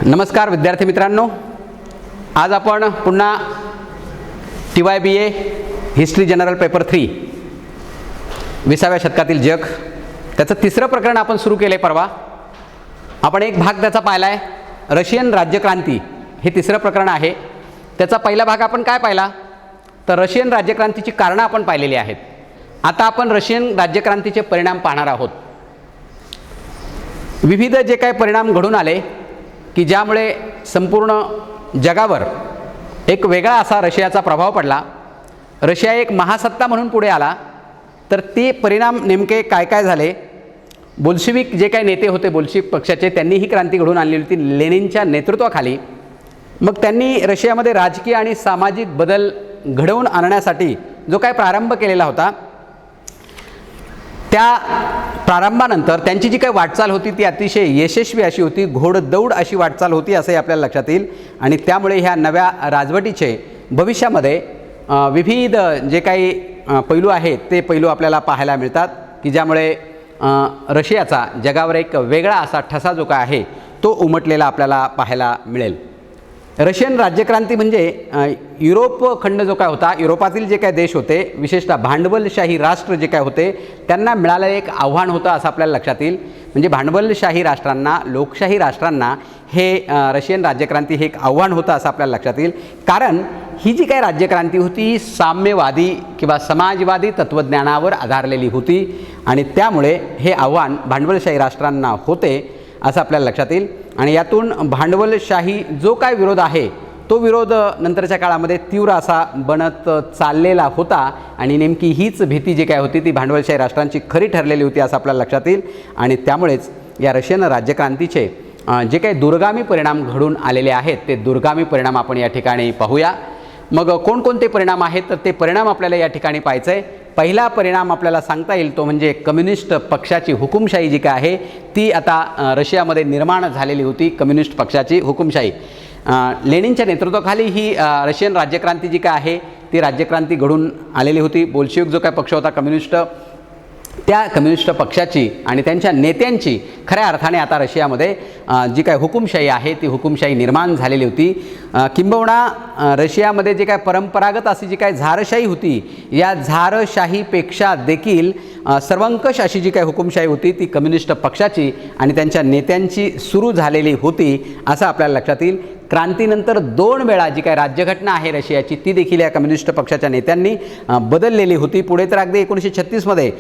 नमस्कार विद्यार्थी मित्रांनो, आज आपण पुन्हा TYBA हिस्ट्री जनरल पेपर 3 विसाव्या शतकातील जग त्याचं तिसरं प्रकरण आपण सुरू केले. परवा आपण एक भाग त्याचा पाहिला आहे, रशियन राज्यक्रांती हे तिसरं प्रकरण आहे. त्याचा पहिला भाग आपण काय पाहिला तर रशियन राज्यक्रांतीची कारणं आपण पाहिलेली आहेत. आता आपण रशियन राज्यक्रांतीचे परिणाम पाहणार आहोत. विविध जे काही परिणाम घडून आले की ज्यामुळे संपूर्ण जगावर एक वेगळा असा रशियाचा प्रभाव पडला. रशिया एक महासत्ता म्हणून पुढे आला. तर ते परिणाम नेमके काय काय झाले. बोल्शेविक जे काही नेते होते बोल्शेविक पक्षाचे, त्यांनी ही क्रांती घडवून आणली होती लेनिनच्या नेतृत्वाखाली. मग त्यांनी रशियामध्ये राजकीय आणि सामाजिक बदल घडवून आणण्यासाठी जो काय प्रारंभ केलेला होता, त्या प्रारंभानंतर त्यांची जी काही वाटचाल होती ती अतिशय यशस्वी अशी होती, घोडदौड अशी वाटचाल होती असंही आपल्याला लक्षात येईल. आणि त्यामुळे ह्या नव्या राजवटीचे भविष्यामध्ये विविध जे काही पैलू आहेत ते पैलू आपल्याला पाहायला मिळतात की ज्यामुळे रशियाचा जगावर एक वेगळा असा ठसा जो काय आहे तो उमटलेला आपल्याला पाहायला मिळेल. रशियन राज्यक्रांती म्हणजे युरोप खंड जो काय होता, युरोपातील जे काय देश होते, विशेषतः भांडवलशाही राष्ट्र जे काय होते, त्यांना मिळालेलं एक आव्हान होतं असं आपल्याला लक्षात येईल. म्हणजे भांडवलशाही राष्ट्रांना, लोकशाही राष्ट्रांना हे रशियन राज्यक्रांती हे एक आव्हान होतं असं आपल्याला लक्षात येईल. कारण ही जी काही राज्यक्रांती होती ही साम्यवादी किंवा समाजवादी तत्त्वज्ञानावर आधारलेली होती आणि त्यामुळे हे आव्हान भांडवलशाही राष्ट्रांना होते असं आपल्याला लक्षात येईल. आणि यातून भांडवलशाही जो काय विरोध आहे तो विरोध नंतरच्या काळामध्ये तीव्र असा बनत चाललेला होता. आणि नेमकी हीच भीती जी काय होती ती भांडवलशाही राष्ट्रांची खरी ठरलेली होती असं आपल्याला लक्षात येईल. आणि त्यामुळेच या रशियन राज्यक्रांतीचे जे काही दूरगामी परिणाम घडून आलेले आहेत ते दूरगामी परिणाम आपण या ठिकाणी पाहूया. मग कोणकोणते परिणाम आहेत तर ते परिणाम आपल्याला या ठिकाणी पाहायचं आहे. पहिला परिणाम आपल्याला सांगता येईल तो म्हणजे कम्युनिस्ट पक्षाची हुकुमशाही जी काय आहे ती आता रशियामध्ये निर्माण झालेली होती. कम्युनिस्ट पक्षाची हुकुमशाही लेनिनच्या नेतृत्वाखाली ही रशियन राज्यक्रांती जी काय आहे ती राज्यक्रांती घडून आलेली होती. बोल्शेविक जो काय पक्ष होता कम्युनिस्ट, त्या कम्युनिस्ट पक्षाची आणि त्यांच्या नेत्यांची खऱ्या अर्थाने आता रशियामध्ये जी काय हुकुमशाही आहे ती हुकुमशाही निर्माण झालेली होती. किंबहुना रशियामध्ये जे काय परंपरागत अशी जी काय झारशाही होती, या झारशाहीपेक्षा देखील सर्वंकष अशी जी काय हुकुमशाही होती ती कम्युनिस्ट पक्षाची आणि त्यांच्या नेत्यांची सुरू झालेली होती असं आपल्याला लक्षात येईल. क्रांतीनंतर 2 वेळा जी काय राज्यघटना आहे रशियाची ती देखील या कम्युनिस्ट पक्षाच्या नेत्यांनी बदललेली होती. पुढे तर अगदी 1936मध्ये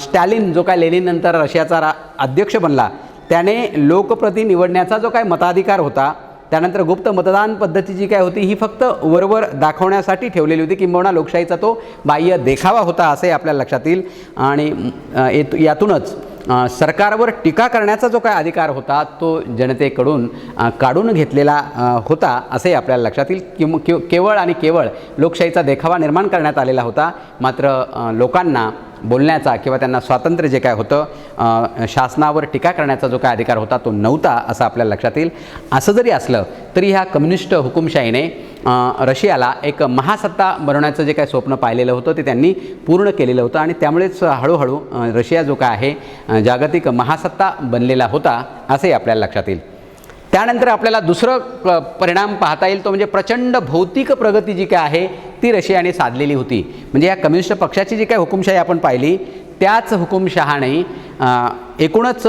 स्टॅलिन जो काय लेनिननंतर रशियाचा अध्यक्ष बनला, त्याने लोकप्रति निवडण्याचा जो काय मताधिकार होता, त्यानंतर गुप्त मतदान पद्धती जी काय होती ही फक्त वरवर दाखवण्यासाठी ठेवलेली होती. किंबहुना लोकशाहीचा तो बाह्य देखावा होता असे आपल्याला लक्षात येईल. आणि यातूनच सरकारवर टीका करण्याचा जो काय अधिकार होता तो जनतेकडून काढून घेतलेला होता असे आपल्याला लक्षात येईल. केवळ आणि केवळ लोकशाहीचा देखावा निर्माण करण्यात आलेला होता, मात्र लोकांना बोलण्याचा किंवा त्यांना स्वातंत्र्य जे काय होतं, शासनावर टीका करण्याचा जो काय अधिकार होता तो नव्हता असं आपल्याला लक्षात येईल. असं जरी असलं तरी ह्या कम्युनिस्ट हुकुमशाहीने रशियाला एक महासत्ता बनवण्याचं जे काय स्वप्न पाहिलेलं होतं ते त्यांनी पूर्ण केलेलं होतं. आणि त्यामुळेच हळूहळू रशिया जो काय आहे जागतिक महासत्ता बनलेला होता असे आपल्याला लक्षात येईल. त्यानंतर आपल्याला दुसरं परिणाम पाहता येईल तो म्हणजे प्रचंड भौतिक प्रगती जी काय आहे ती रशियाने साधलेली होती. म्हणजे या कम्युनिस्ट पक्षाची जी काय हुकुमशाही आपण पाहिली त्याच हुकुमशहाने एकूणच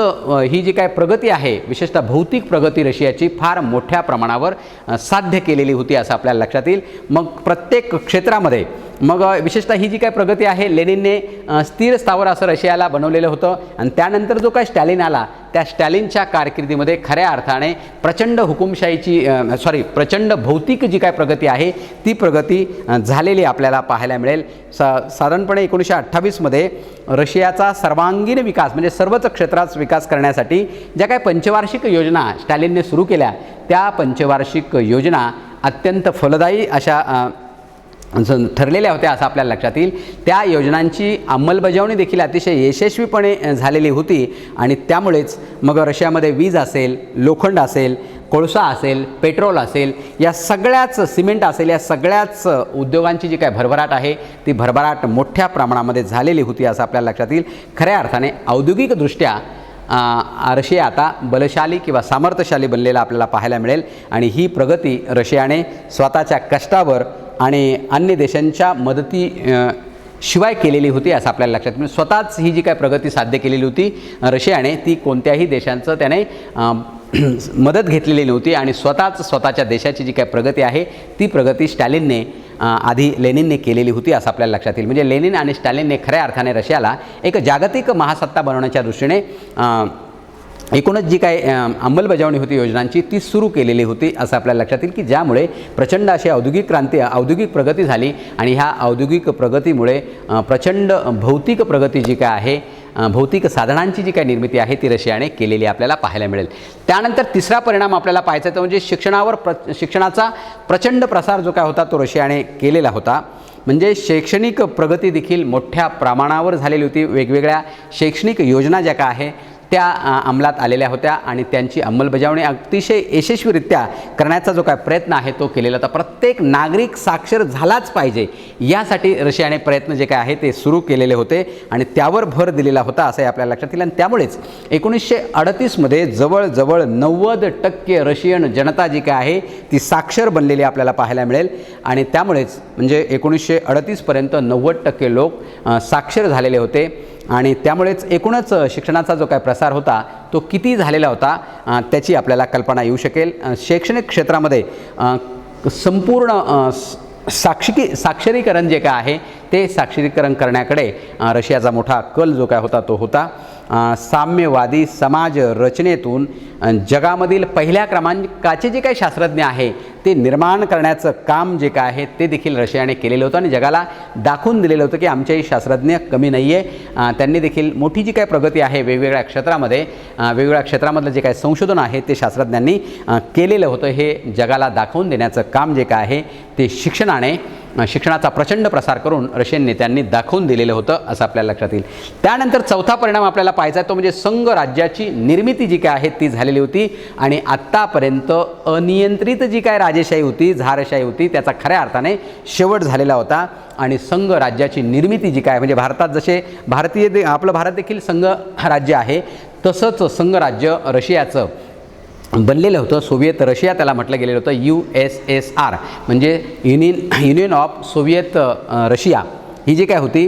ही जी काय प्रगती आहे, विशेषतः भौतिक प्रगती रशियाची फार मोठ्या प्रमाणावर साध्य केलेली होती असं आपल्याला लक्षात येईल. मग प्रत्येक क्षेत्रामध्ये मग विशेषतः ही जी काय प्रगती आहे लेनिनने स्थिर स्थावर असं रशियाला बनवलेलं होतं. आणि त्यानंतर जो काय स्टॅलिन आला त्या स्टॅलिनच्या कारकिर्दीमध्ये खऱ्या अर्थाने प्रचंड प्रचंड भौतिक जी काय प्रगती आहे ती प्रगती झालेली आपल्याला पाहायला मिळेल. साधारणपणे 1928मध्ये रशियाचा सर्वांगीण विकास म्हणजे सर्वच क्षेत्रात विकास करण्यासाठी ज्या काही पंचवार्षिक योजना स्टॅलिनने सुरू केल्या त्या पंचवार्षिक योजना अत्यंत फलदायी अशा ठरलेल्या होत्या असं आपल्याला लक्षात येईल. त्या योजनांची अंमलबजावणी देखील अतिशय यशस्वीपणे झालेली होती. आणि त्यामुळेच मग रशियामध्ये वीज असेल, लोखंड असेल, कोळसा असेल, पेट्रोल असेल, या सगळ्याच सिमेंट असेल, या सगळ्याच उद्योगांची जी काय भरभराट आहे ती भरभराट मोठ्या प्रमाणामध्ये झालेली होती असं आपल्याला लक्षात येईल. खऱ्या अर्थाने औद्योगिकदृष्ट्या रशिया आता बलशाली किंवा सामर्थ्यशाली बनलेला आपल्याला पाहायला मिळेल आणि ही प्रगती रशियाने स्वतःच्या कष्टावर आणि अन्य देशांच्या मदती शिवाय केलेली होती असं आपल्याला लक्षात म्हणजे स्वतःच ही जी काय प्रगती साध्य केलेली होती रशियाने, ती कोणत्याही देशांचं त्याने मदत घेतलेली नव्हती आणि स्वतःच्या देशाची जी काय प्रगती आहे ती प्रगती स्टॅलिनने आधी लेनिनने केलेली होती असं आपल्याला लक्षात येईल. म्हणजे लेनिन आणि स्टॅलिनने खऱ्या अर्थाने रशियाला एक जागतिक महासत्ता बनवण्याच्या दृष्टीने एकूणच जी काय अंमलबजावणी होती योजनांची ती सुरू केलेली होती असं आपल्याला लक्षात येईल की ज्यामुळे प्रचंड अशी औद्योगिक प्रगती झाली आणि ह्या औद्योगिक प्रगतीमुळे प्रचंड भौतिक प्रगती जी काय आहे, भौतिक साधनांची जी काय निर्मिती आहे ती रशियाने केलेली आपल्याला पाहायला मिळेल. त्यानंतर तिसरा परिणाम आपल्याला पाहायचा तो म्हणजे शिक्षणाचा प्रचंड प्रसार जो काय होता तो रशियाने केलेला होता. म्हणजे शैक्षणिक प्रगती देखील मोठ्या प्रमाणावर झालेली होती. वेगवेगळ्या शैक्षणिक योजना ज्या काय आहे त्या अंमलात आलेल्या होत्या आणि त्यांची अंमलबजावणी अतिशय यशस्वीरित्या करण्याचा जो काय प्रयत्न आहे तो केलेला होता. प्रत्येक नागरिक साक्षर झालाच पाहिजे यासाठी रशियाने प्रयत्न जे काय आहे ते सुरू केलेले होते आणि त्यावर भर दिलेला होता असं आपल्याला लक्षात येईल. आणि त्यामुळेच 1938मध्ये जवळजवळ 90% रशियन जनता जी काय आहे ती साक्षर बनलेली आपल्याला पाहायला मिळेल आणि त्यामुळेच म्हणजे 1938पर्यंत 90% लोक साक्षर झालेले होते आणि त्यामुळेच एकूणच शिक्षणाचा जो काय प्रसार होता तो किती झालेला होता त्याची आपल्याला कल्पना येऊ शकेल. शैक्षणिक क्षेत्रामध्ये संपूर्ण साक्षरीकरण जे काय आहे ते साक्षरीकरण करण्याकडे रशियाचा मोठा कल जो काय होता तो होता. साम्यवादी समाज रचनेतून जगामधील पहिल्या क्रमांकाचे जे काही शास्त्रज्ञ आहे ते निर्माण करण्याचं काम जे काय आहे ते देखील रशियाने केलेलं होतं आणि जगाला दाखवून दिलेलं होतं की आमचेही शास्त्रज्ञ कमी नाही आहे. त्यांनी देखील मोठी जी काय प्रगती आहे वेगवेगळ्या क्षेत्रामधलं जे काय संशोधन आहे ते शास्त्रज्ञांनी केलेलं होतं. हे जगाला दाखवून देण्याचं काम जे काय आहे ते शिक्षणाचा प्रचंड प्रसार करून रशियन नेत्यांनी दाखवून दिलेलं होतं असं आपल्याला लक्षात येईल. त्यानंतर चौथा परिणाम आपल्याला पाहायचा आहे तो म्हणजे संघ राज्याची निर्मिती जी काय आहे ती झालेली होती आणि आत्तापर्यंत अनियंत्रित जी काय राजेशाही होती, झारशाही होती त्याचा खऱ्या अर्थाने शेवट झालेला होता आणि संघ राज्याची निर्मिती जी काय म्हणजे भारतात जसे आपलं भारत देखील संघ राज्य आहे तसंच संघ राज्य रशियाचं बनलेलं होतं. सोव्हिएत रशिया त्याला म्हटलं गेलेलं होतं, USSR म्हणजे युनियन ऑफ सोव्हिएत रशिया ही जी काय होती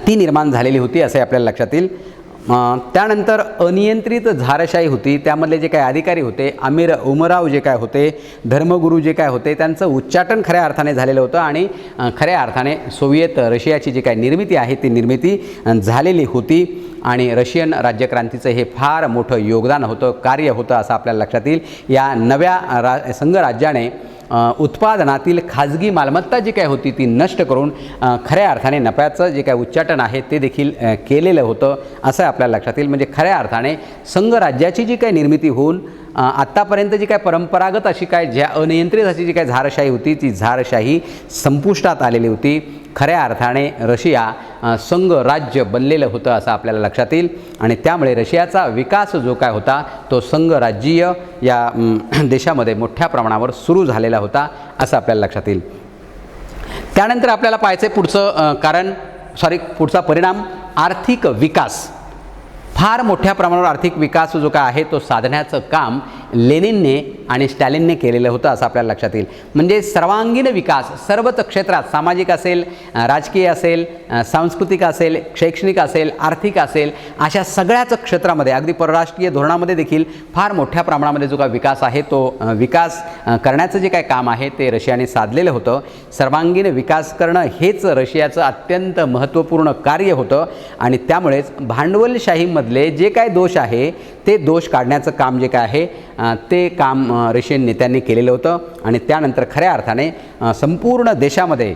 ती निर्माण झालेली होती असे आपल्याला लक्षात येईल. त्यानंतर अनियंत्रित झारशाही होती, त्यामधले जे काही अधिकारी होते अमीर उमराव जे काय होते, धर्मगुरू जे काय होते त्यांचं उच्चाटन खऱ्या अर्थाने झालेलं होतं आणि खऱ्या अर्थाने सोव्हिएत रशियाची जी काय निर्मिती आहे ती निर्मिती झालेली होती आणि रशियन राज्यक्रांतीचं हे फार मोठं योगदान होतं, कार्य होतं असं आपल्याला लक्षात येईल. या नव्या संघराज्याने उत्पादनातील खाजगी मालमत्ता जी काय होती ती नष्ट करून खऱ्या अर्थाने नफ्याचं जे काय उच्चाटन आहे ते देखील केलेलं होतं असं आपल्याला लक्षात येईल. म्हणजे खऱ्या अर्थाने संघराज्याची जी काय निर्मिती होऊन आत्तापर्यंत जी काय परंपरागत अशी काय ज्या अनियंत्रित अशी जी काय झारशाही होती ती झारशाही संपुष्टात आलेली होती. खऱ्या अर्थाने रशिया संघ राज्य बनलेलं होतं असं आपल्याला लक्षात येईल आणि त्यामुळे रशियाचा विकास जो काय होता तो संघराज्यीय या देशामध्ये मोठ्या प्रमाणावर सुरू झालेला होता असं आपल्याला लक्षात येईल. त्यानंतर आपल्याला पाहायचं पुढचा परिणाम आर्थिक विकास. फार मोठ्या प्रमाणावर आर्थिक विकास जो काय आहे तो साधण्याचं काम लेनिनने आणि स्टॅलिनने केलेलं होतं असं आपल्याला लक्षात येईल. म्हणजे सर्वांगीण विकास सर्वच क्षेत्रात, सामाजिक असेल, राजकीय असेल, सांस्कृतिक असेल, शैक्षणिक असेल, आर्थिक असेल, अशा सगळ्याच क्षेत्रामध्ये अगदी परराष्ट्रीय धोरणामध्ये देखील फार मोठ्या प्रमाणामध्ये जो काय विकास आहे तो विकास करण्याचं जे काय काम आहे ते रशियाने साधलेलं होतं. सर्वांगीण विकास करणं हेच रशियाचं अत्यंत महत्त्वपूर्ण कार्य होतं आणि त्यामुळेच भांडवलशाहीमधले जे काय दोष आहे ते दोष काढण्याचं काम जे काय आहे ते काम रशियन नेत्यांनी केलेलं होतं आणि त्यानंतर खऱ्या अर्थाने संपूर्ण देशामध्ये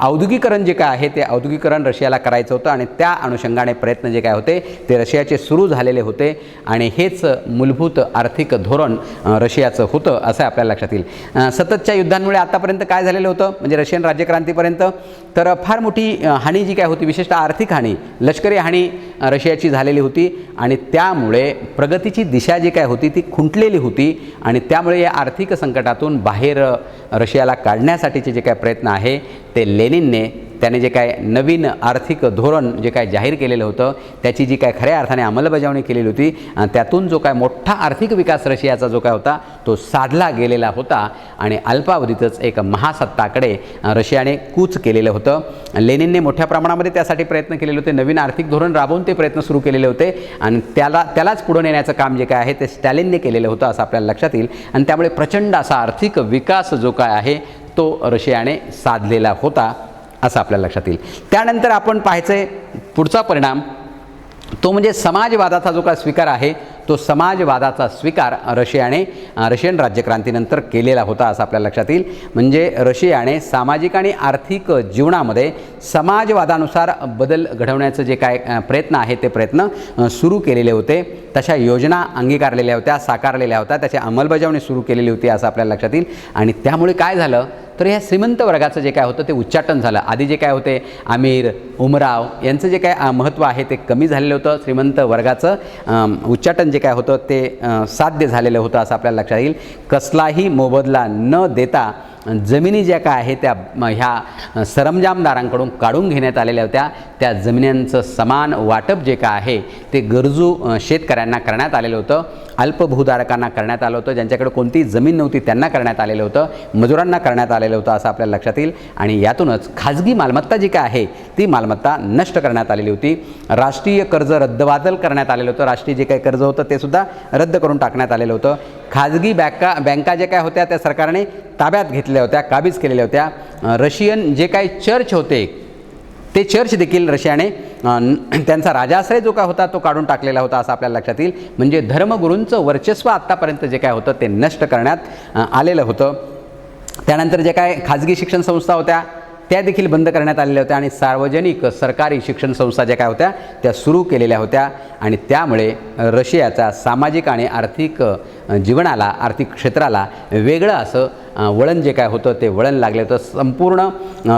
औद्योगिकरण जे काय आहे ते औद्योगिकरण रशियाला करायचं होतं आणि त्या अनुषंगाने प्रयत्न जे काय होते ते रशियाचे सुरू झालेले होते आणि हेच मूलभूत आर्थिक धोरण रशियाचं होतं असं आपल्याला लक्षात येईल. सततच्या युद्धांमुळे आतापर्यंत काय झालेलं होतं म्हणजे रशियन राज्यक्रांतीपर्यंत तर फार मोठी हानी जी काय होती, विशेषतः आर्थिक हानी, लष्करी हानी रशियाची झालेली होती आणि त्यामुळे प्रगतीची दिशा जी काय होती ती खुंटलेली होती आणि त्यामुळे या आर्थिक संकटातून बाहेर रशियाला काढण्यासाठीचे जे काय प्रयत्न आहे ते लेनिनने त्याने जे काय नवीन आर्थिक धोरण जे काय जाहीर केलेलं होतं त्याची जी काय खऱ्या अर्थाने अंमलबजावणी केलेली होती, त्यातून जो काय मोठा आर्थिक विकास रशियाचा जो काय होता तो साधला गेलेला होता आणि अल्पावधीतच एक महासत्ताकडे रशियाने कूच केलेलं होतं. लेनिनने मोठ्या प्रमाणामध्ये त्यासाठी प्रयत्न केलेले होते, नवीन आर्थिक धोरण राबवून ते प्रयत्न सुरू केलेले होते आणि त्यालाच पुढे नेण्याचं काम जे काय आहे ते स्टॅलिनने केलेलं होतं असं आपल्याला लक्षात येईल. आणि त्यामुळे प्रचंड असा आर्थिक विकास जो काय आहे तो रशियाने साधलेला होता असं आपल्याला लक्षात येईल. त्यानंतर आपण पाहायचं आहे पुढचा परिणाम तो म्हणजे समाजवादाचा जो काय स्वीकार आहे तो समाजवादाचा स्वीकार रशियन राज्यक्रांतीनंतर केलेला होता असं आपल्याला लक्षात येईल. म्हणजे रशियाने सामाजिक आणि आर्थिक जीवनामध्ये समाजवादानुसार बदल घडवण्याचं जे काय प्रयत्न आहे ते प्रयत्न सुरू केलेले होते. तशा योजना अंगीकारलेल्या होत्या, साकारलेल्या होत्या, त्याची अंमलबजावणी सुरू केलेली होती असं आपल्याला लक्षात येईल. आणि त्यामुळे काय झालं तर ह्या श्रीमंत वर्गाचं जे काय होतं ते उच्चाटन झालं. आधी जे काय होते आमीर, उमराव यांचं जे काय महत्त्व आहे ते कमी झालेलं होतं. श्रीमंत वर्गाचं उच्चाटन जे काय होतं ते साध्य झालेलं होतं असं आपल्याला लक्षात येईल. कसलाही मोबदला न देता जमिनी ज्या काय आहे त्या ह्या सरंजामदारांकडून काढून घेण्यात आलेल्या होत्या. त्या जमिन्यांचं समान वाटप जे काय आहे ते गरजू शेतकऱ्यांना करण्यात आलेलं होतं, अल्पभूधारकांना करण्यात आलं होतं, ज्यांच्याकडे कोणतीही जमीन नव्हती त्यांना करण्यात आलेलं होतं, मजुरांना करण्यात आलेलं होतं असं आपल्याला लक्षात येईल. आणि यातूनच खाजगी मालमत्ता जी काय आहे ती मालमत्ता नष्ट करण्यात आलेली होती. राष्ट्रीय कर्ज रद्दबातल करण्यात आलेलं होतं, राष्ट्रीय जे काही कर्ज होतं ते सुद्धा रद्द करून टाकण्यात आलेलं होतं. खाजगी बँका ज्या काय होत्या त्या सरकारने ताब्यात घेतल्या होत्या, काबीज केलेल्या होत्या. रशियन जे काही चर्च होते ते चर्च देखील रशियाने त्यांचा राजाश्रय जो काय होता तो काढून टाकलेला होता असं आपल्याला लक्षात येईल. म्हणजे धर्मगुरूंचं वर्चस्व आत्तापर्यंत जे काय होतं ते नष्ट करण्यात आलेलं होतं. त्यानंतर जे काय खाजगी शिक्षण संस्था होत्या त्या देखील बंद करण्यात आलेल्या होत्या आणि सार्वजनिक सरकारी शिक्षण संस्था ज्या काय होत्या त्या सुरू केलेल्या होत्या. आणि त्यामुळे रशियाचा सामाजिक आणि आर्थिक जीवनाला, आर्थिक क्षेत्राला वेगळं असं वळण जे काय होतं ते वळण लागले होतं. संपूर्ण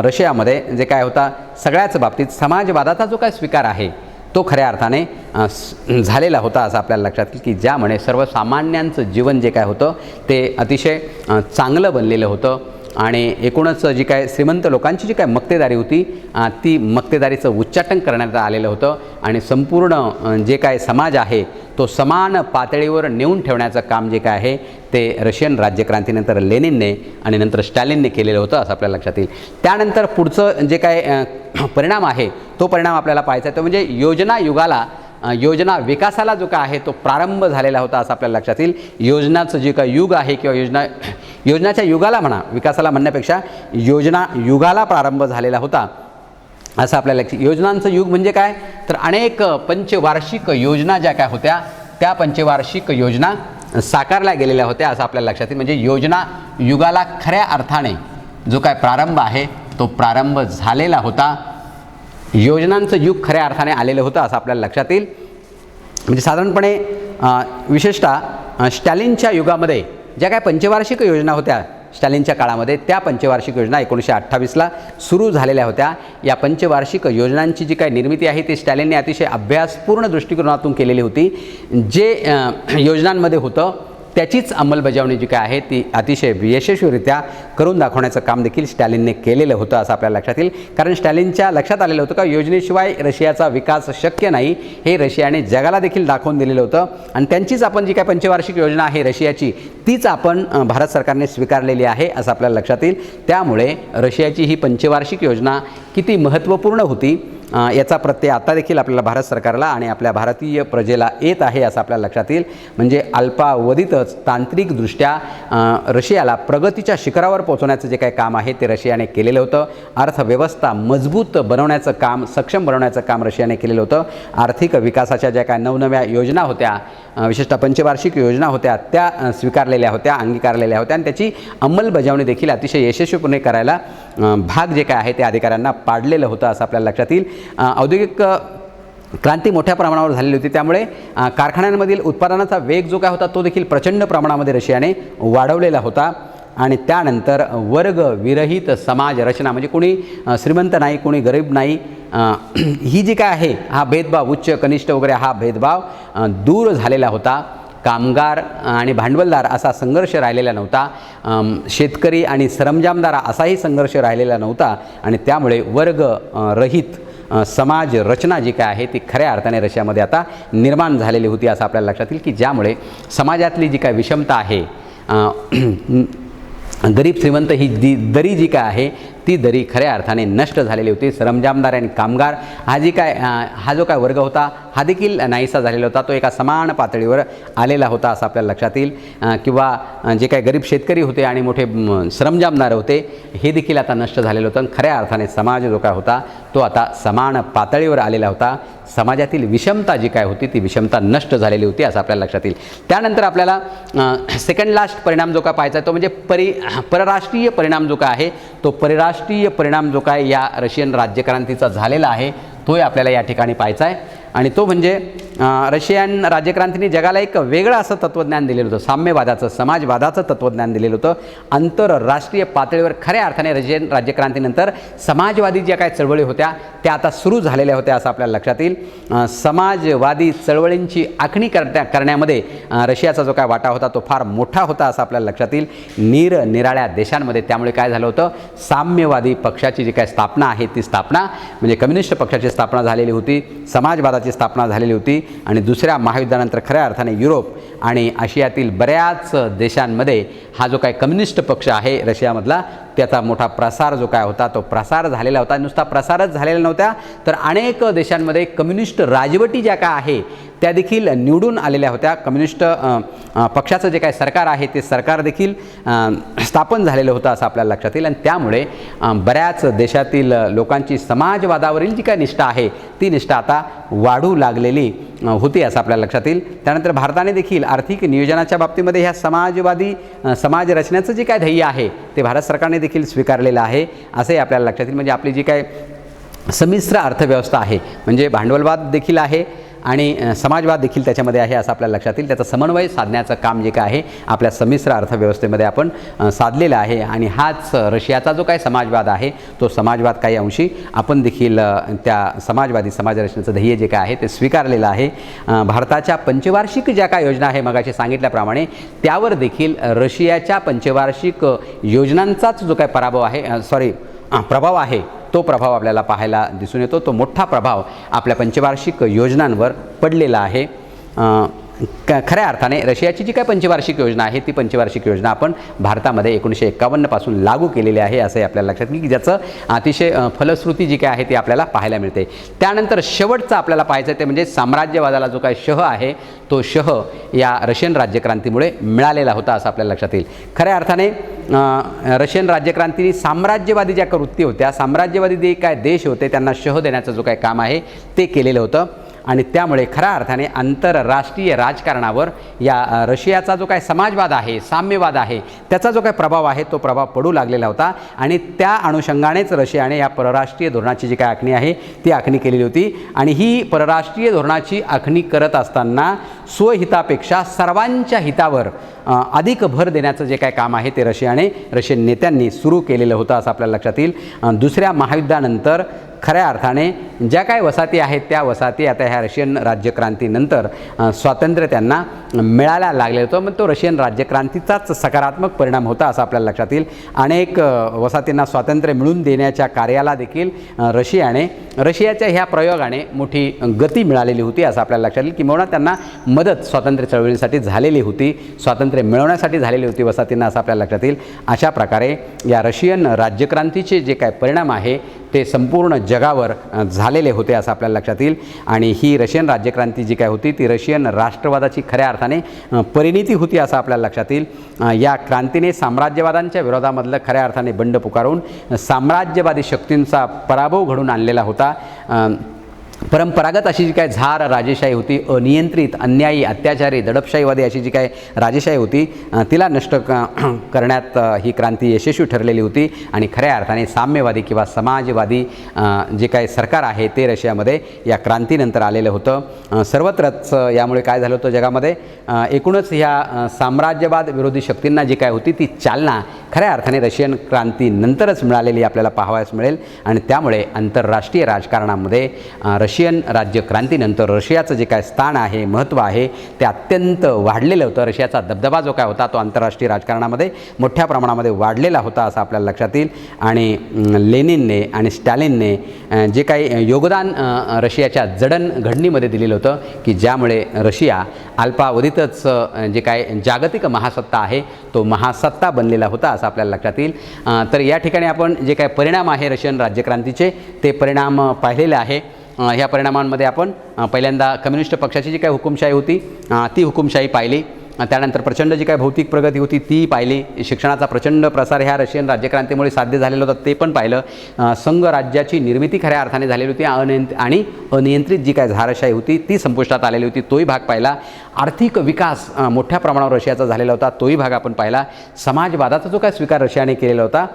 रशियामध्ये जे काय होता सगळ्याच बाबतीत समाजवादाचा जो काय स्वीकार आहे तो खऱ्या अर्थाने झालेला होता असं आपल्याला लक्षात येईल. की ज्यामुळे सर्वसामान्यांचं जीवन जे काय होतं ते अतिशय चांगलं बनलेलं होतं. आणि एकूणच जी काय श्रीमंत लोकांची जी काय मक्तेदारी होती ती मक्तेदारीचं उच्चाटन करण्यात आलेलं होतं. आणि संपूर्ण जे काय समाज आहे तो समान पातळीवर नेऊन ठेवण्याचं काम जे काय आहे ते रशियन राज्यक्रांतीनंतर लेनिनने आणि नंतर स्टॅलिनने केलेलं होतं असं आपल्याला लक्षात येईल. त्यानंतर पुढचं जे काय परिणाम आहे तो परिणाम आपल्याला पाहायचा आहे तो म्हणजे योजना विकासाला जो काय आहे तो प्रारंभ झालेला होता असं आपल्याला लक्षात येईल. योजनाचं जे काय युग आहे किंवा योजनाच्या युगाला म्हणा, विकासाला म्हणण्यापेक्षा योजना युगाला प्रारंभ झालेला होता असं आपल्याला लक्षात. योजनांचं युग म्हणजे काय तर अनेक पंचवार्षिक योजना ज्या काय होत्या त्या पंचवार्षिक योजना साकारल्या गेलेल्या होत्या असं आपल्याला लक्षात येईल. म्हणजे योजना युगाला खऱ्या अर्थाने जो काय प्रारंभ आहे तो प्रारंभ झालेला होता. योजनांचं युग खऱ्या अर्थाने आलेलं होतं असं आपल्याला लक्षात येईल. म्हणजे साधारणपणे विशेषतः स्टॅलिनच्या युगामध्ये ज्या काय पंचवार्षिक योजना होत्या स्टॅलिनच्या काळामध्ये त्या पंचवार्षिक योजना 1928ला सुरू झालेल्या होत्या. या पंचवार्षिक योजनांची जी काही निर्मिती आहे ती स्टॅलिनने अतिशय अभ्यासपूर्ण दृष्टिकोनातून केलेली होती. जे योजनांमध्ये होतं त्याचीच अंमलबजावणी जी काय आहे ती अतिशय यशस्वीरित्या करून दाखवण्याचं काम देखील स्टॅलिनने केलेलं होतं असं आपल्याला लक्षात येईल. कारण स्टॅलिनच्या लक्षात आलेलं होतं का योजनेशिवाय रशियाचा विकास शक्य नाही हे रशियाने जगाला देखील दाखवून दिलेलं होतं. आणि त्यांचीच आपण जी काय पंचवार्षिक योजना आहे रशियाची तीच आपण भारत सरकारने स्वीकारलेली आहे असं आपल्याला लक्षात येईल. त्यामुळे रशियाची ही पंचवार्षिक योजना किती महत्त्वपूर्ण होती याचा प्रत्यय आता देखील आपल्याला भारत सरकारला आणि आपल्या भारतीय प्रजेला येत आहे असं आपल्याला लक्षात येईल. म्हणजे अल्पावधीतच तांत्रिकदृष्ट्या रशियाला प्रगतीच्या शिखरावर पोहोचवण्याचं जे काही काम आहे ते रशियाने केलेलं होतं. अर्थव्यवस्था मजबूत बनवण्याचं काम, सक्षम बनवण्याचं काम रशियाने केलेलं होतं. आर्थिक विकासाच्या ज्या काय नवनव्या योजना होत्या, विशेषतः पंचवार्षिक योजना होत्या त्या स्वीकारलेल्या होत्या, अंगीकारलेल्या होत्या आणि त्याची अंमलबजावणी देखील अतिशय यशस्वीपणे करायला भाग जे काय आहे ते अधिकाऱ्यांना पाडलेलं होतं असं आपल्याला लक्षात येईल. औद्योगिक क्रांती मोठ्या प्रमाणावर झालेली होती. त्यामुळे कारखान्यांमधील उत्पादनाचा वेग जो काय होता तो देखील प्रचंड प्रमाणामध्ये रशियाने वाढवलेला होता. आणि त्यानंतर वर्गविरहित समाज रचना म्हणजे कोणी श्रीमंत नाही, कोणी गरीब नाही, ही जी काय आहे हा भेदभाव, उच्च कनिष्ठ वगैरे हा भेदभाव दूर झालेला होता. कामगार आणि भांडवलदार असा संघर्ष राहिलेला नव्हता. शेतकरी आणि सरंजामदार असाही संघर्ष राहिलेला नव्हता आणि त्यामुळे वर्ग रहित समाज रचना जी काय आहे ती खऱ्या अर्थाने रशियामध्ये आता निर्माण झालेली होती असं आपल्याला लक्षात येईल, की ज्यामुळे समाजातली जी काय विषमता आहे, गरीब श्रीमंत ही दरी जी काय आहे ती दरी खऱ्या अर्थाने नष्ट झालेली होती. सरंजामदार आणि कामगार हा जो काय वर्ग होता हा देखील नाहीसा झालेला होता. तो एका समान पातळीवर आलेला होता असं आपल्याला लक्षात येईल. किंवा जे काही गरीब शेतकरी होते आणि मोठे सरंजामदार होते हे देखील आता नष्ट झालेलं होतं. खऱ्या अर्थाने समाज जो काय होता तो आता समान पातळीवर आलेला होता. समाजातील विषमता जी काय होती ती विषमता नष्ट झालेली होती असं आपल्याला लक्षात येईल. त्यानंतर आपल्याला सेकंड लास्ट परिणाम जो काय पाहायचा आहे तो म्हणजे परराष्ट्रीय परिणाम जो काय आहे तो परराष्ट्रीय परिणाम जो काय या रशियन राज्यक्रांतीचा झालेला आहे तोही आपल्याला या ठिकाणी पाहायचा आहे. आणि तो म्हणजे रशियन राज्यक्रांतीने जगाला एक वेगळं असं तत्त्वज्ञान दिलेलं होतं, साम्यवादाचं, समाजवादाचं तत्त्वज्ञान दिलेलं होतं. आंतरराष्ट्रीय पातळीवर खऱ्या अर्थाने रशियन राज्यक्रांतीनंतर समाजवादी ज्या काही चळवळी होत्या त्या आता सुरू झालेल्या होत्या असं आपल्याला लक्षात येईल. समाजवादी चळवळींची आखणी करण्यामध्ये रशियाचा जो काय वाटा होता तो फार मोठा होता असं आपल्याला लक्षात येईल निरनिराळ्या देशांमध्ये. त्यामुळे काय झालं होतं, साम्यवादी पक्षाची जी काय स्थापना आहे ती स्थापना म्हणजे कम्युनिस्ट पक्षाची स्थापना झालेली होती, समाजवादाची स्थापना झालेली होती. आणि दुसऱ्या महायुद्धानंतर खऱ्या अर्थाने युरोप आणि आशियातील बऱ्याच देशांमध्ये हा जो काय कम्युनिस्ट पक्ष आहे रशियामधला त्याचा मोठा प्रसार जो काय होता तो प्रसार झालेला होता. नुसता प्रसारच झालेला नव्हता तर अनेक देशांमध्ये कम्युनिस्ट राजवटी ज्या काय आहे त्या देखील निवडून आलेल्या होत्या. कम्युनिस्ट पक्षाचं जे काय सरकार आहे ते सरकार देखील स्थापन झालेलं होतं असं आपल्याला लक्षात येईल. आणि त्यामुळे बऱ्याच देशातील लोकांची समाजवादावरील जी काय निष्ठा आहे ती निष्ठा आता वाढू लागलेली होती असं आपल्याला लक्षात येईल. त्यानंतर भारताने देखील आर्थिक नियोजनाच्या बाबतीमध्ये ह्या समाजवादी समाज रचण्याचं जे काय ध्येय आहे ते भारत सरकारने देखील स्वीकारलेलं आहे असंही आपल्याला लक्षात येईल. म्हणजे आपली जी काय संमिश्र अर्थव्यवस्था आहे म्हणजे भांडवलवाद देखील आहे आणि समाजवाद देखील त्याच्यामध्ये आहे असं आपल्याला लक्षात येईल. त्याचा समन्वय साधण्याचं काम जे काय आहे आपल्या संमिश्र अर्थव्यवस्थेमध्ये आपण साधलेलं आहे. आणि हाच रशियाचा जो काय समाजवाद आहे तो समाजवाद काही अंशी आपण देखील त्या समाजवादी समाजरचनेचं ध्येय जे काय आहे ते स्वीकारलेलं आहे. भारताच्या पंचवार्षिक ज्या काय योजना आहे मगाशी सांगितल्याप्रमाणे त्यावर देखील रशियाच्या पंचवार्षिक योजनांचाच जो काय प्रभाव आहे तो प्रभाव आपल्याला पाहायला दिसून येतो. तो मोठा प्रभाव आपल्या पंचवार्षिक योजनांवर पडलेला आहे. खऱ्या अर्थाने रशियाची जी काय पंचवार्षिक योजना आहे ती पंचवार्षिक योजना आपण भारतामध्ये 1951 पासून लागू केलेली आहे असंही आपल्याला लक्षात येईल की ज्याचं अतिशय फलश्रुती जी काय आहे ती आपल्याला पाहायला मिळते. त्यानंतर शेवटचं आपल्याला पाहायचं ते म्हणजे साम्राज्यवादाला जो काय शह आहे तो शह या रशियन राज्यक्रांतीमुळे मिळालेला होता असं आपल्याला लक्षात येईल. खऱ्या अर्थाने रशियन राज्यक्रांतीने साम्राज्यवादी ज्या वृत्ती होत्या, साम्राज्यवादी जे काय देश होते त्यांना शह देण्याचं जो काय काम आहे ते केलेलं होतं. आणि त्यामुळे खऱ्या अर्थाने आंतरराष्ट्रीय राजकारणावर या रशियाचा जो काय समाजवाद आहे, साम्यवाद आहे त्याचा जो काय प्रभाव आहे तो प्रभाव पडू लागलेला होता. आणि त्या अनुषंगानेच रशियाने या परराष्ट्रीय धोरणाची जी काय आखणी आहे ती आखणी केलेली होती. आणि ही परराष्ट्रीय धोरणाची आखणी करत असताना स्वहितापेक्षा सर्वांच्या हितावर अधिक भर देण्याचं जे काय काम आहे ते रशियन नेत्यांनी सुरू केलेलं होतं असं आपल्याला लक्षात येईल. दुसऱ्या महायुद्धानंतर खऱ्या अर्थाने ज्या काय वसाहती आहेत त्या वसाहती आता ह्या रशियन राज्यक्रांतीनंतर स्वातंत्र्य त्यांना मिळायला लागलेलं होतं. मग तो रशियन राज्यक्रांतीचाच सकारात्मक परिणाम होता असं आपल्याला लक्षात येईल. अनेक वसाहतींना स्वातंत्र्य मिळवून देण्याच्या कार्याला देखील रशियाच्या ह्या प्रयोगाने मोठी गती मिळालेली होती असं आपल्याला लक्षात येईल. किंवा त्यांना मदत स्वातंत्र्य चळवळीसाठी झालेली होती, स्वातंत्र्य मिळवण्यासाठी झालेली होती वसाहतींना असं आपल्याला लक्षात येईल. अशा प्रकारे या रशियन राज्यक्रांतीचे जे काय परिणाम आहे ते संपूर्ण जगावर झालेले होते असं आपल्याला लक्षात येईल. आणि ही रशियन राज्यक्रांती जी काय होती ती रशियन राष्ट्रवादाची खऱ्या अर्थाने परिणिती होती असं आपल्याला लक्षात येईल. या क्रांतीने साम्राज्यवादांच्या विरोधामधलं खऱ्या अर्थाने बंड पुकारून साम्राज्यवादी शक्तींचा पराभव घडून आणलेला होता. परंपरागत अशी जी काय झार राजेशाही होती, अनियंत्रित, अन्यायी, अत्याचारी, दडपशाहीवादी अशी जी काय राजेशाही होती तिला नष्ट करण्यात ही क्रांती यशस्वी ठरलेली होती. आणि खऱ्या अर्थाने साम्यवादी किंवा समाजवादी जे काय सरकार आहे ते रशियामध्ये या क्रांतीनंतर आलेलं होतं. सर्वत्रच यामुळे काय झालं होतं जगामध्ये एकूणच ह्या साम्राज्यवाद विरोधी शक्तींना जी काय होती ती चालना खऱ्या अर्थाने रशियन क्रांतीनंतरच मिळालेली आपल्याला पाहावयास मिळेल. आणि त्यामुळे आंतरराष्ट्रीय राजकारणामध्ये रशियन राज्यक्रांतीनंतर रशियाचं जे काय स्थान आहे, महत्त्व आहे ते अत्यंत वाढलेलं होतं. रशियाचा दबदबा जो काय होता तो आंतरराष्ट्रीय राजकारणामध्ये मोठ्या प्रमाणामध्ये वाढलेला होता असं आपल्याला लक्षात येईल. आणि लेनिनने आणि स्टॅलिनने जे काही योगदान रशियाच्या जडणघडणीमध्ये दिलेलं होतं की ज्यामुळे रशिया अल्पावधीतच जे काय जागतिक महासत्ता आहे तो महासत्ता बनलेला होता असं आपल्याला लक्षात येईल. तर या ठिकाणी आपण जे काय परिणाम आहे रशियन राज्यक्रांतीचे ते परिणाम पाहिलेले आहे. ह्या परिणामांमध्ये आपण पहिल्यांदा कम्युनिस्ट पक्षाची जी काही हुकुमशाही होती ती हुकुमशाही पाहिली. त्यानंतर प्रचंड जी काही भौतिक प्रगती होती ती पाहिली. शिक्षणाचा प्रचंड प्रसार ह्या रशियन राज्यक्रांतीमुळे साध्य झालेलं होतं ते पण पाहिलं. संघ राज्याची निर्मिती खऱ्या अर्थाने झालेली होती आणि अनियंत्रित जी काय झारशाही होती ती संपुष्टात आलेली होती तोही भाग पाहिला. आर्थिक विकास मोठ्या प्रमाणावर रशियाचा झालेला होता तोही भाग आपण पाहिला. समाजवादाचा जो काय स्वीकार रशियाने केलेला होता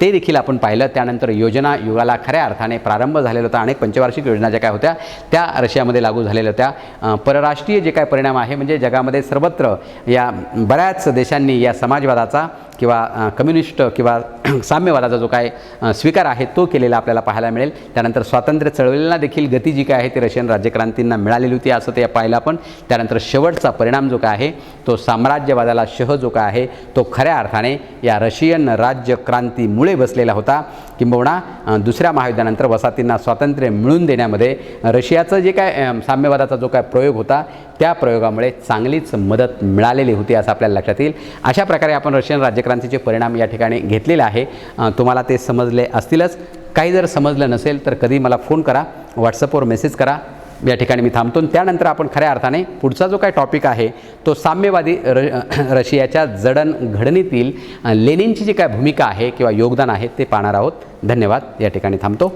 ते देखील आपण पाहिलं. त्यानंतर योजना युगाला खऱ्या अर्थाने प्रारंभ झालेला होता. अनेक पंचवार्षिक योजना ज्या काय होत्या त्या रशियामध्ये लागू झालेल्या होत्या. परराष्ट्रीय जे काय परिणाम आहे म्हणजे जगामध्ये सर्वत्र या बऱ्याच देशांनी या समाजवादाचा किंवा कम्युनिस्ट किंवा साम्यवादाचा जो काय स्वीकार आहे तो केलेला आपल्याला पाहायला मिळेल. त्यानंतर स्वातंत्र्य चळवळीला देखील गती जी काय आहे ती रशियन राज्यक्रांतींना मिळालेली होती असं ते पाहिलं आपण. त्यानंतर शेवटचा परिणाम जो काय आहे तो साम्राज्यवादाला शह जो काय आहे तो खऱ्या अर्थाने या रशियन राज्यक्रांतीमुळे बसलेला होता. किंबहुना दुसऱ्या महायुद्धानंतर वसाहतींना स्वातंत्र्य मिळवून देण्यामध्ये रशियाचं जे काय साम्यवादाचा जो काय प्रयोग होता त्या प्रयोगामुळे चांगलीच मदत मिळालेली होती असं आपल्याला लक्षात येईल. अशा प्रकारे आपण रशियन राज्यक्रांतीचे परिणाम या ठिकाणी घेतलेले आहे. तुम्हाला ते समजले असतीलच. काही जर समजलं नसेल तर कधी मला फोन करा, व्हॉट्सअपवर मेसेज करा. या ठिकाणी मी थांबतो. त्यानंतर आपण खऱ्या अर्थाने पुढचा जो काय टॉपिक आहे तो साम्यवादी रशियाच्या जडणघडणीतील लेनिनची जी काय भूमिका आहे किंवा योगदान आहे ते पाहणार आहोत. धन्यवाद. या ठिकाणी थांबतो.